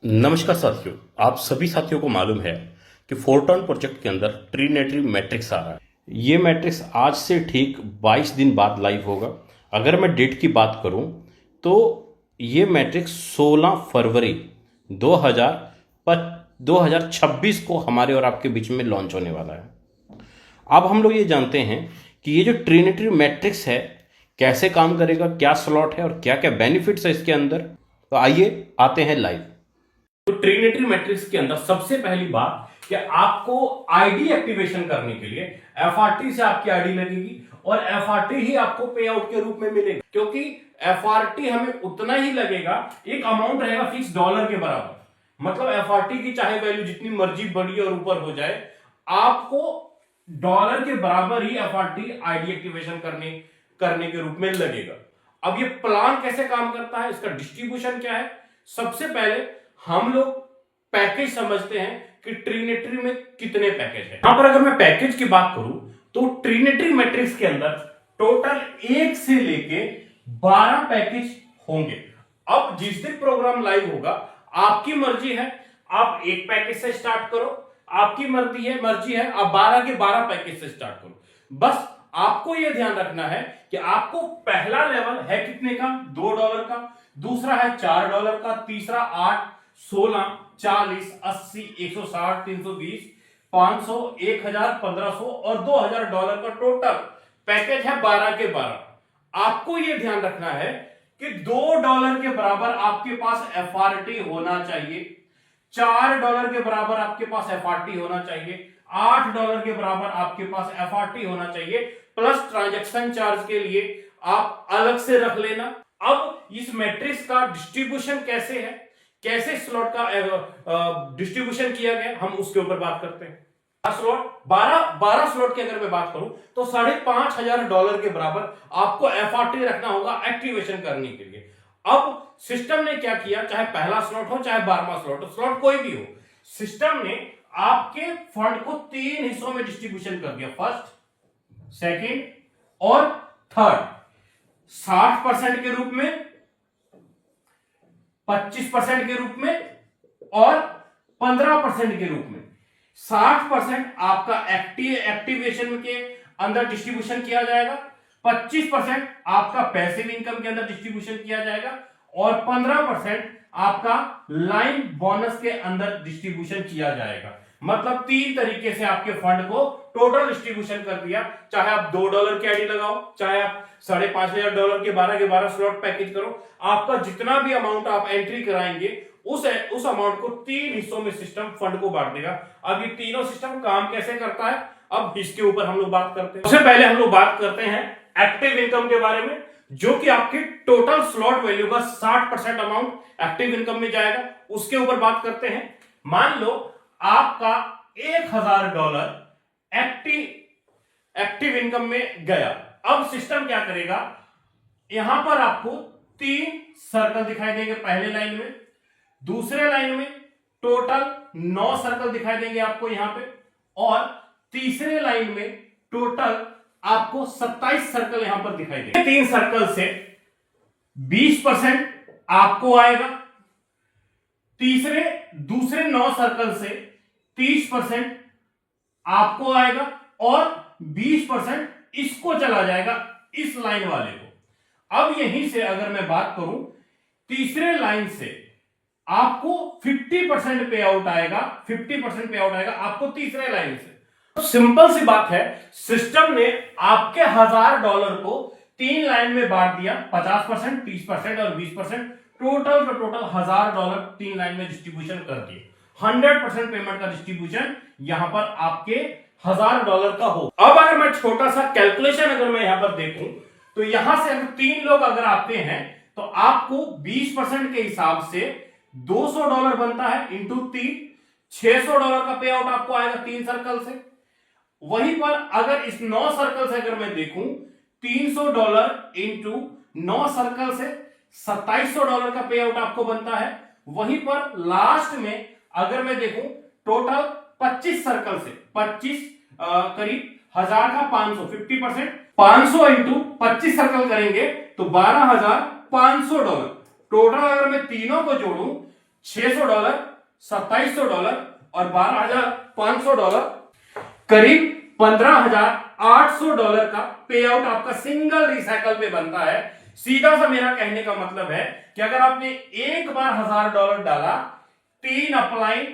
नमस्कार साथियों। आप सभी साथियों को मालूम है कि फोरटॉन प्रोजेक्ट के अंदर ट्रीनेटरी मैट्रिक्स आ रहा है। ये मैट्रिक्स आज से ठीक 22 दिन बाद लाइव होगा। अगर मैं डेट की बात करूं तो ये मैट्रिक्स 16 फरवरी 2026 को हमारे और आपके बीच में लॉन्च होने वाला है। अब हम लोग ये जानते हैं कि ये जो ट्रिनिटरी मैट्रिक्स है कैसे काम करेगा, क्या स्लॉट है और क्या क्या बेनिफिट्स है इसके अंदर। तो आइए आते हैं लाइव। तो ट्रिनिटरी मैट्रिक्स के अंदर सबसे पहली बात कि आपको आईडी एक्टिवेशन करने के लिए एफआरटी से आपकी आईडी लगेगी और एफआरटी ही आपको पे आउट के रूप में मिलेगा, क्योंकि एफआरटी हमें उतना ही लगेगा, एक अमाउंट रहेगा फिक्स डॉलर के बराबर। मतलब एफआरटी की चाहे वैल्यू जितनी मर्जी बढ़ी और ऊपर हो जाए, आपको डॉलर के बराबर ही एफआरटी आईडी एक्टिवेशन करने के रूप में लगेगा। अब ये प्लान कैसे काम करता है, इसका डिस्ट्रीब्यूशन क्या है। सबसे पहले हम लोग पैकेज समझते हैं कि ट्रिनिटरी में कितने पैकेज हैं। यहां पर अगर मैं पैकेज की बात करूं तो ट्रिनिटरी मैट्रिक्स के अंदर टोटल 1 से लेके 12 पैकेज होंगे। अब जिस दिन प्रोग्राम लाइव होगा, आपकी मर्जी है, आप एक पैकेज से स्टार्ट करो, आपकी मर्जी है आप 12 के 12 पैकेज से स्टार्ट करो। बस आपको यह ध्यान रखना है कि आपको पहला लेवल है कितने का, $2 का, दूसरा है $4 का, तीसरा 8, 16, 40, 80, 160, 320, 500, 1000, 1500 और $2000 का टोटल पैकेज है 12 के 12। आपको यह ध्यान रखना है कि $2 के बराबर आपके पास एफआरटी होना चाहिए, $4 के बराबर आपके पास एफआरटी होना चाहिए, $8 के बराबर आपके पास एफआरटी होना चाहिए, प्लस ट्रांजैक्शन चार्ज के लिए आप अलग से रख लेना। अब इस मैट्रिक्स का डिस्ट्रीब्यूशन कैसे है, कैसे स्लॉट का डिस्ट्रीब्यूशन किया गया, हम उसके ऊपर बात करते हैं। स्लॉट 12 स्लॉट की अगर मैं बात करूं तो $5,500 के बराबर आपको एफआरटी रखना होगा एक्टिवेशन करने के लिए। अब सिस्टम ने क्या किया, चाहे पहला स्लॉट हो चाहे 12वां स्लॉट हो, स्लॉट कोई भी हो, सिस्टम ने आपके फंड को 3 हिस्सों में डिस्ट्रीब्यूशन कर दिया, फर्स्ट, सेकंड और थर्ड। 60% के रूप में, 25% के रूप में और 15% के रूप में। 60% आपका एक्टिवेशन के अंदर डिस्ट्रीब्यूशन किया जाएगा, 25% आपका पैसिव इनकम के अंदर डिस्ट्रीब्यूशन किया जाएगा और 15% आपका लाइन बोनस के अंदर डिस्ट्रीब्यूशन किया जाएगा। मतलब 3 तरीके से आपके फंड को टोटल डिस्ट्रीब्यूशन कर दिया। चाहे आप $2 की आईडी लगाओ, चाहे आप $5,500 के 12 के 12 स्लॉट पैकेज करो, आपका जितना भी अमाउंट आप एंट्री कराएंगे उस अमाउंट को 3 हिस्सों में सिस्टम फंड को बांट देगा। अब ये तीनों सिस्टम काम कैसे करता है, अब इसके ऊपर हम लोग बात करते हैं। सबसे पहले हम लोग बात करते हैं एक्टिव इनकम के बारे में, जो कि आपकी टोटल स्लॉट वैल्यू का 60% अमाउंट एक्टिव इनकम में जाएगा। उसके ऊपर बात करते हैं। मान लो आपका $1,000 एक्टिव इनकम में गया। अब सिस्टम क्या करेगा, यहां पर आपको 3 सर्कल दिखाई देंगे पहले लाइन में, दूसरे लाइन में टोटल 9 सर्कल दिखाई देंगे आपको यहां पे, और तीसरे लाइन में टोटल आपको 27 सर्कल यहां पर दिखाई देंगे। 3 सर्कल से 20% आपको आएगा, दूसरे 9 सर्कल से 30% आपको आएगा और 20% इसको चला जाएगा, इस लाइन वाले को। अब यहीं से अगर मैं बात करूं, तीसरे लाइन से आपको 50% पे आउट आएगा, 50% पे आउट आएगा आपको तीसरे लाइन से। तो सिंपल सी बात है, सिस्टम ने आपके $1,000 को 3 लाइन में बांट दिया, 50%, 30% और 20%, टोटल $1,000 3 लाइन में डिस्ट्रीब्यूशन कर दिए। 100% पेमेंट का डिस्ट्रीब्यूशन यहां पर आपके $1,000 का हो। अब अगर मैं छोटा सा कैलकुलेशन अगर मैं यहां पर देखूं तो यहां से अगर 3 लोग अगर आते हैं तो आपको 20% के हिसाब से $200 बनता है, इंटू 3, $600 का पे आउट आपको आएगा 3 सर्कल से। वहीं पर अगर इस 9 सर्कल से अगर मैं देखूं, $300 इंटू 9 सर्कल से $2700 का पे आउट आपको बनता है। वहीं पर लास्ट में अगर मैं देखूं, टोटल 25 सर्कल से 25 करीब 1000 का 500, 50%, 500 इंटू 25 सर्कल करेंगे तो $12,500। टोटल अगर मैं तीनों को जोड़ूं, $600, $2700 और $12,500, करीब $15,800 का पे आउट आपका सिंगल रिसाइकल पे बनता है। सीधा सा मेरा कहने का मतलब है कि अगर आपने एक बार $1000 डाला, 3 upline,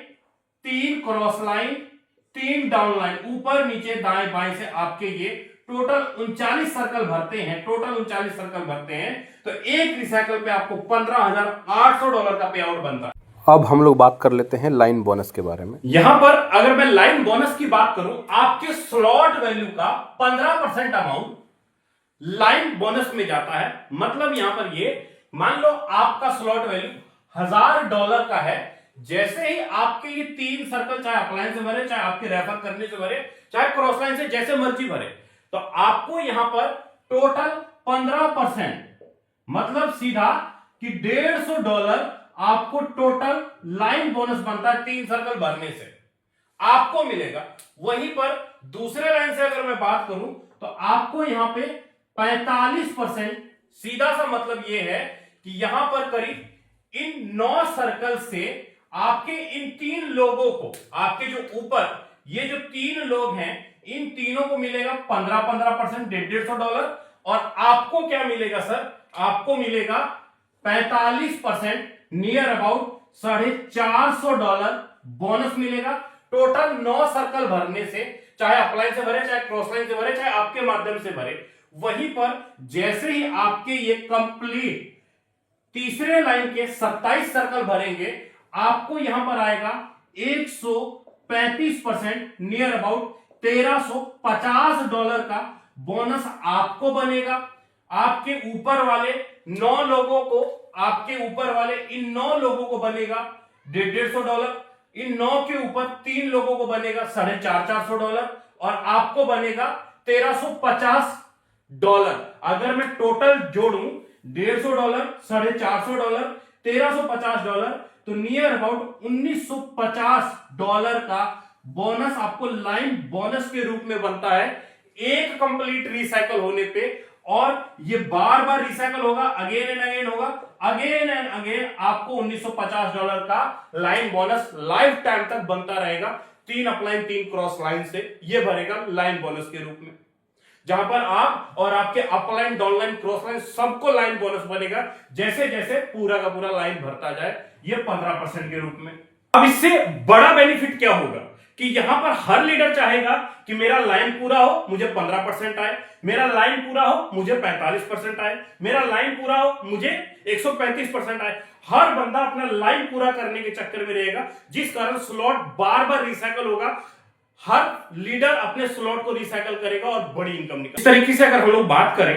3 cross line, 3 down line, ऊपर नीचे दाएं बाएं से आपके ये टोटल 39 सर्कल भरते हैं, तो एक रिसाइकल पे आपको $15,800 का पे आउट बनता है। अब हम लोग बात कर लेते हैं लाइन बोनस के बारे में। यहां पर अगर मैं लाइन बोनस की बात करूं, आपके स्लॉट वैल्यू का 15% अमाउंट लाइन बोनस में जाता है। मतलब यहां पर ये मान लो आपका स्लॉट वैल्यू $1000 का है, जैसे ही आपके ये 3 सर्कल, चाहे अपलाइन से भरे, चाहे आपके रेफर करने से भरे, चाहे क्रॉस लाइन से, जैसे मर्जी भरे, तो आपको यहां पर टोटल 15%, मतलब सीधा कि $150 आपको टोटल लाइन बोनस बनता है 3 सर्कल भरने से आपको मिलेगा। वहीं पर दूसरे लाइन से अगर मैं बात करूं तो आपको यहां पे 45%, सीधा सा मतलब यह है कि यहां पर करीब इन 9 सर्कल से आपके इन 3 लोगों को, आपके जो ऊपर ये जो 3 लोग हैं, इन तीनों को मिलेगा 15% $150। और आपको क्या मिलेगा सर? आपको मिलेगा 45% नियर अबाउट $450 बोनस मिलेगा टोटल 9 सर्कल भरने से, चाहे अपलाइन से भरे, चाहे क्रॉस लाइन से भरे, चाहे आपके माध्यम से भरे। वहीं पर जैसे ही आपके ये कंप्लीट तीसरे लाइन के 27 सर्कल भरेंगे, आपको यहां पर आएगा 135% नियर अबाउट $1350 का बोनस आपको बनेगा। आपके ऊपर वाले 9 लोगों को, आपके ऊपर वाले इन 9 लोगों को बनेगा $150, इन 9 के ऊपर 3 लोगों को बनेगा $450 और आपको बनेगा $1350। अगर मैं टोटल जोड़ूं $150, $450, $1350, तो नियर अबाउट $1950 का बोनस आपको लाइन बोनस के रूप में बनता है एक कंप्लीट रिसाइकल होने पे। और ये बार बार रिसाइकल होगा, अगेन एंड अगेन होगा, अगेन एंड अगेन आपको $1950 का लाइन बोनस लाइफ टाइम तक बनता रहेगा। 3 अपलाइन 3 क्रॉस लाइन से ये भरेगा लाइन बोनस के रूप में, जहां पर आप और आपके अपलाइन, डाउनलाइन, क्रॉस लाइन सबको लाइन बोनस बनेगा जैसे जैसे पूरा का पूरा लाइन भरता जाए, ये 15% के रूप में। अब इससे बड़ा बेनिफिट क्या होगा कि यहां पर हर लीडर चाहेगा कि मेरा लाइन पूरा हो, मुझे 15% आए, मेरा लाइन पूरा हो, मुझे 45% आए, मेरा लाइन पूरा हो, मुझे 135% आए। हर बंदा अपना लाइन पूरा करने के चक्कर में रहेगा, जिस कारण स्लॉट बार बार रिसाइकल होगा। हर लीडर अपने स्लॉट को रिसाइकल करेगा और बड़ी इनकम निकालेगा। इस तरीके से अगर हम लोग बात करें,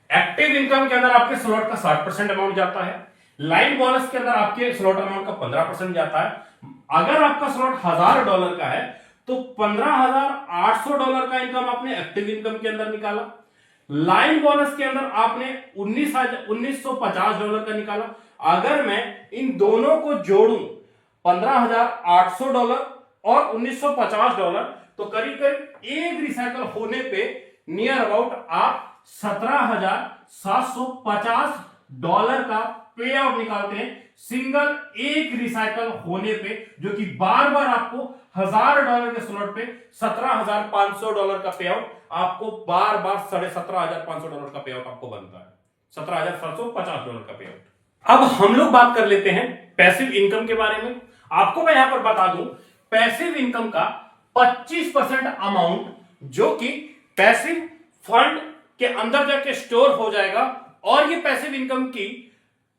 एक्टिव इनकम के अंदर आपके स्लॉट का 60% अमाउंट जाता है, लाइन बोनस के अंदर आपके स्लॉट अमाउंट का 15% जाता है। अगर आपका स्लॉट $1000 का है तो $15,800 का इनकम आपने एक्टिव इनकम के अंदर निकाला। लाइन बोनस के अंदर आपने $1950 का निकाला। अगर मैं इन दोनों को जोड़ूं, $15,800 और $1950, तो करीब करीब एक रिसाइकल होने पे नियर अबाउट आप $17,750 का पे आउट निकालते हैं सिंगल एक रिसाइकल होने पे, जो कि बार बार आपको $1000 के स्लॉट पे $17,500 का पे आउट आपको बार बार $17,500 का पे आउट आपको बनता है, $17,750 का पे आउट। अब हम लोग बात कर लेते हैं पैसिव इनकम के बारे में। आपको मैं यहां पर बता दूं, पैसिव इनकम का 25% अमाउंट जो कि पैसिव फंड के अंदर जाके स्टोर हो जाएगा, और ये पैसिव इनकम की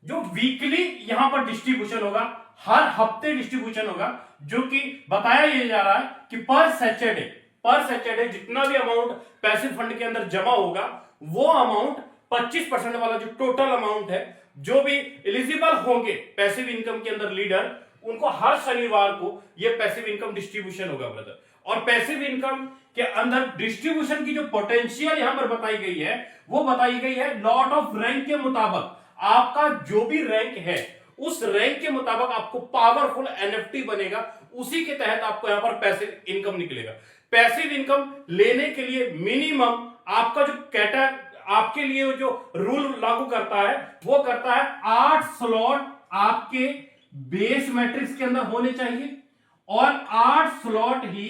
जो वीकली यहां पर डिस्ट्रीब्यूशन होगा, हर हफ्ते डिस्ट्रीब्यूशन होगा, जो कि बताया ये जा रहा है कि पर सैटरडे जितना भी अमाउंट पैसिव फंड के अंदर जमा होगा, वो अमाउंट 25% वाला जो टोटल अमाउंट है, जो भी एलिजिबल होंगे पैसिव इनकम के अंदर लीडर, उनको हर शनिवार को ये पैसिव इनकम डिस्ट्रीब्यूशन होगा ब्रदर। और पैसिव इनकम के अंदर डिस्ट्रीब्यूशन की जो पोटेंशियल यहां पर बताई गई है, वो बताई गई है लॉट ऑफ रैंक के मुताबिक। आपका जो भी रैंक है, उस रैंक के मुताबिक आपको पावरफुल एनएफटी बनेगा, उसी के तहत आपको यहां पर पैसिव इनकम निकलेगा। पैसिव इनकम लेने के लिए मिनिमम आपका जो आपके लिए जो रूल लागू करता है, वो करता है 8 स्लॉट आपके बेस मैट्रिक्स के अंदर होने चाहिए और 8 स्लॉट ही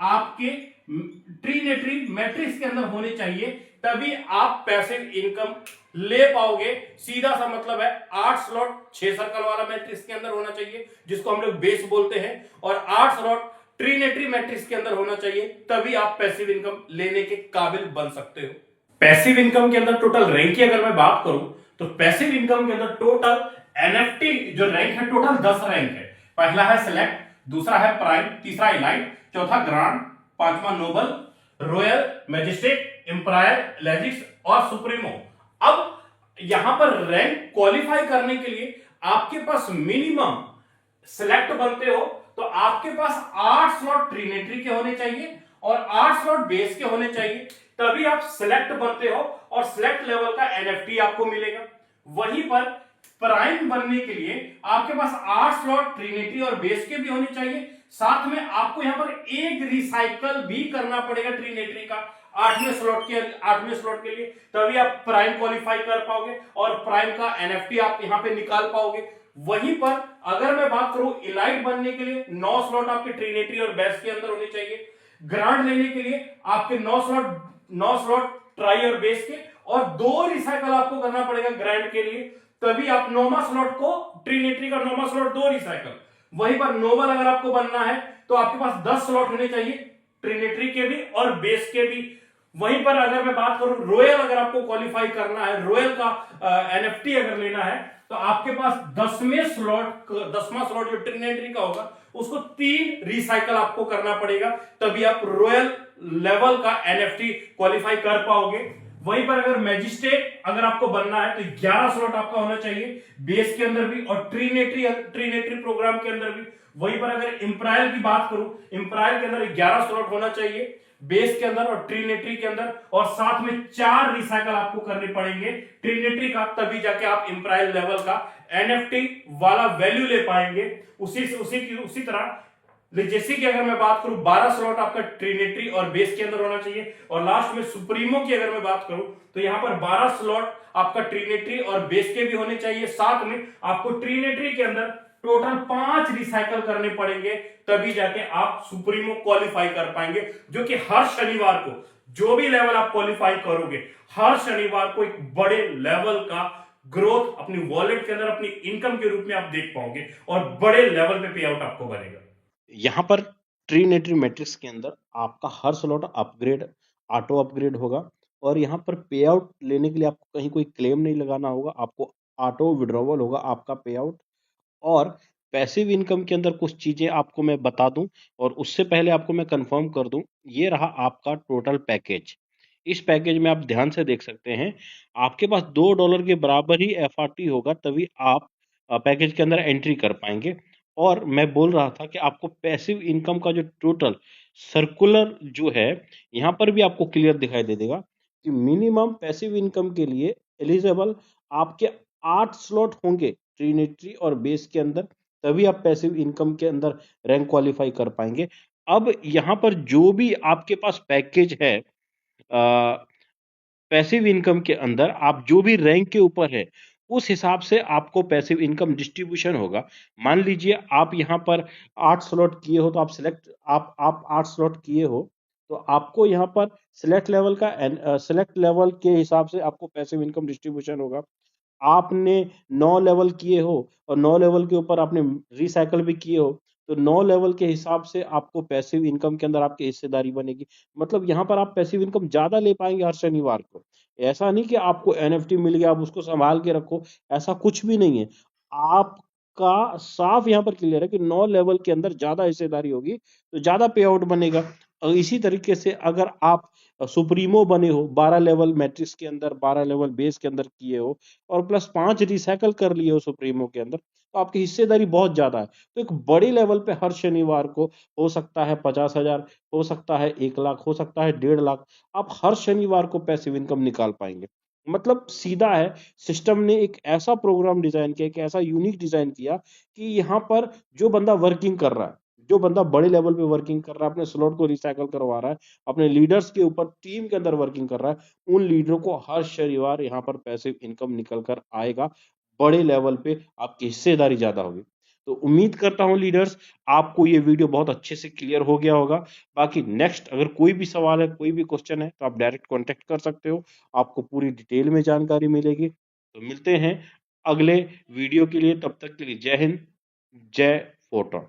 आपके ट्रीनेटरी मैट्रिक्स के अंदर होने चाहिए, तभी आप पैसिव इनकम ले पाओगे। सीधा सा मतलब है 8 स्लॉट 6 सर्कल वाला मैट्रिक्स के अंदर होना चाहिए जिसको हम लोग बेस बोलते हैं, और 8 स्लॉट ट्रीनेटरी मैट्रिक्स के अंदर होना चाहिए, तभी आप पैसिव इनकम लेने के काबिल बन सकते हो। पैसिव इनकम के अंदर टोटल रैंक की अगर मैं बात करूं तो पैसिव इनकम के अंदर टोटल एनएफटी जो रैंक है टोटल 10 रैंक है। पहला है सिलेक्ट, दूसरा है प्राइम, तीसरा इलाइट, चौथा ग्रांड, पांचवा नोबल, रॉयल, मैजिस्ट्रेट, एम्पायर, लेजिक्स और सुप्रीमो। अब यहां पर रैंक क्वालिफाई करने के लिए आपके पास मिनिमम सिलेक्ट बनते हो तो आपके पास 8 स्लॉट ट्रिनेटरी के होने चाहिए और 8 स्लॉट बेस के होने चाहिए, तभी आप सिलेक्ट बनते हो और सिलेक्ट लेवल का एनएफटी आपको मिलेगा। वहीं पर प्राइम बनने के लिए आपके पास 8 स्लॉट ट्रिनिटी और बेस के भी होने चाहिए, साथ में आपको यहां पर एक रिसाइकल भी करना पड़ेगा ट्रिनेटरी का 8वें स्लॉट के लिए, तभी आप प्राइम क्वालिफाई कर पाओगे और प्राइम का एनएफटी आप यहां पे निकाल पाओगे। वहीं पर अगर मैं बात करूं इलाइट बनने के लिए 9 स्लॉट आपके ट्रिनेटरी और बेस के अंदर होने चाहिए। ग्रांड लेने के लिए आपके 9 स्लॉट ट्राई और बेस के और 2 रिसाइकल आपको करना पड़ेगा ग्रांड के लिए, तभी आप 9वां स्लॉट को ट्रिनेटरी का 9वां स्लॉट 2 रिसाइकल। वहीं पर नोबल अगर आपको बनना है तो आपके पास 10 स्लॉट होने चाहिए ट्रिनेटरी के भी और बेस के भी। वहीं पर अगर मैं बात करूं रॉयल अगर आपको क्वालिफाई करना है, रॉयल का एनएफटी अगर लेना है तो आपके पास 10वां स्लॉट जो ट्रिनेटरी का होगा उसको 3 रिसाइकल आपको करना पड़ेगा, तभी आप रॉयल लेवल का एनएफटी क्वालिफाई कर पाओगे। वहीं पर अगर मैजिस्ट्रेट अगर आपको बनना है तो 11 स्लॉट आपका होना चाहिए बेस के अंदर भी और ट्रिनेटरी प्रोग्राम के अंदर भी। वहीं पर अगर एम्पायर की बात करूं, एम्पायर के अंदर 11 स्लॉट होना चाहिए बेस के अंदर और ट्रिनेटरी के अंदर, और साथ में 4 रिसाइकल आपको करने पड़ेंगे ट्रिनेटरी का, तभी जाके आप एम्पायर लेवल का एनएफटी वाला वैल्यू ले पाएंगे। उसी तरह जैसे कि अगर मैं बात करूं 12 स्लॉट आपका ट्रिनेटरी और बेस के अंदर होना चाहिए, और लास्ट में सुप्रीमो की अगर मैं बात करूं तो यहां पर 12 स्लॉट आपका ट्रिनेटरी और बेस के भी होने चाहिए, साथ में आपको ट्रिनेटरी के अंदर टोटल 5 रिसाइकल करने पड़ेंगे, तभी जाके आप सुप्रीमो क्वालिफाई कर पाएंगे, जो कि हर शनिवार को जो भी लेवल आप क्वालिफाई करोगे हर शनिवार को एक बड़े लेवल का ग्रोथ अपनी वॉलेट के अंदर अपनी इनकम के रूप में आप देख पाओगे और बड़े लेवल पे पे आउट आपको बनेगा। यहाँ पर ट्रिनेटरी मैट्रिक्स के अंदर आपका हर स्लॉट अपग्रेड ऑटो अपग्रेड होगा और यहाँ पर पे आउट लेने के लिए आपको कहीं कोई क्लेम नहीं लगाना होगा, आपको ऑटो विड्रॉवल होगा आपका पे आउट। और पैसिव इनकम के अंदर कुछ चीजें आपको मैं बता दूं और उससे पहले आपको मैं कंफर्म कर दूं, ये रहा आपका टोटल पैकेज। इस पैकेज में आप ध्यान से देख सकते हैं आपके पास $2 के बराबर ही एफआरटी होगा, तभी आप पैकेज के अंदर एंट्री कर पाएंगे। और मैं बोल रहा था कि आपको पैसिव इनकम का जो टोटल सर्कुलर जो है यहाँ पर भी आपको क्लियर दिखाई दे देगा कि मिनिमम पैसिव इनकम के लिए एलिजिबल आपके 8 स्लॉट होंगे ट्रिनिटी और बेस के अंदर, तभी आप पैसिव इनकम के अंदर रैंक क्वालिफाई कर पाएंगे। अब यहाँ पर जो भी आपके पास पैकेज है पैसिव इनकम के अंदर, आप जो भी रैंक के ऊपर है उस हिसाब से आपको पैसिव इनकम डिस्ट्रीब्यूशन होगा। मान लीजिए आप यहाँ पर 8 स्लॉट किए हो तो आप 8 स्लॉट किए हो तो आपको यहाँ पर सिलेक्ट लेवल के हिसाब से आपको पैसिव इनकम डिस्ट्रीब्यूशन होगा। आपने 9 लेवल किए हो और 9 लेवल के ऊपर आपने रिसाइकल भी किए हो तो 9 लेवल के हिसाब से आपको पैसिव इनकम के अंदर आपकी हिस्सेदारी बनेगी। मतलब यहाँ पर आप पैसिव इनकम ज्यादा ले पाएंगे हर शनिवार को। ऐसा नहीं कि आपको एनएफटी मिल गया आप उसको संभाल के रखो, ऐसा कुछ भी नहीं है। आपका साफ यहाँ पर क्लियर है कि 9 लेवल के अंदर ज्यादा हिस्सेदारी होगी तो ज्यादा पे आउट बनेगा। और इसी तरीके से अगर आप सुप्रीमो बने हो 12 लेवल मैट्रिक्स के अंदर 12 लेवल बेस के अंदर किए हो और प्लस 5 रिसाइकल कर लिए हो सुप्रीमो के अंदर, तो आपकी हिस्सेदारी बहुत ज्यादा है। तो एक बड़ी लेवल पे हर शनिवार को हो सकता है 50,000, हो सकता है 1 लाख, हो सकता है 1.5 लाख, आप हर शनिवार को पैसिव इनकम निकाल पाएंगे। मतलब सीधा है, सिस्टम ने एक ऐसा प्रोग्राम डिजाइन किया, एक ऐसा यूनिक डिजाइन किया कि यहाँ पर जो बंदा वर्किंग कर रहा है, जो बंदा बड़े लेवल पे वर्किंग कर रहा है, अपने स्लॉट को रिसाइकल करवा रहा है, अपने लीडर्स के ऊपर टीम के अंदर वर्किंग कर रहा है, उन लीडरों को हर शनिवार यहाँ पर पैसिव इनकम निकल कर आएगा। बड़े लेवल पे आपकी हिस्सेदारी ज्यादा होगी। तो उम्मीद करता हूं लीडर्स आपको ये वीडियो बहुत अच्छे से क्लियर हो गया होगा। बाकी नेक्स्ट अगर कोई भी सवाल है, कोई भी क्वेश्चन है, तो आप डायरेक्ट कांटेक्ट कर सकते हो, आपको पूरी डिटेल में जानकारी मिलेगी। तो मिलते हैं अगले वीडियो के लिए, तब तक के लिए जय हिंद, जय फोरट्रॉन।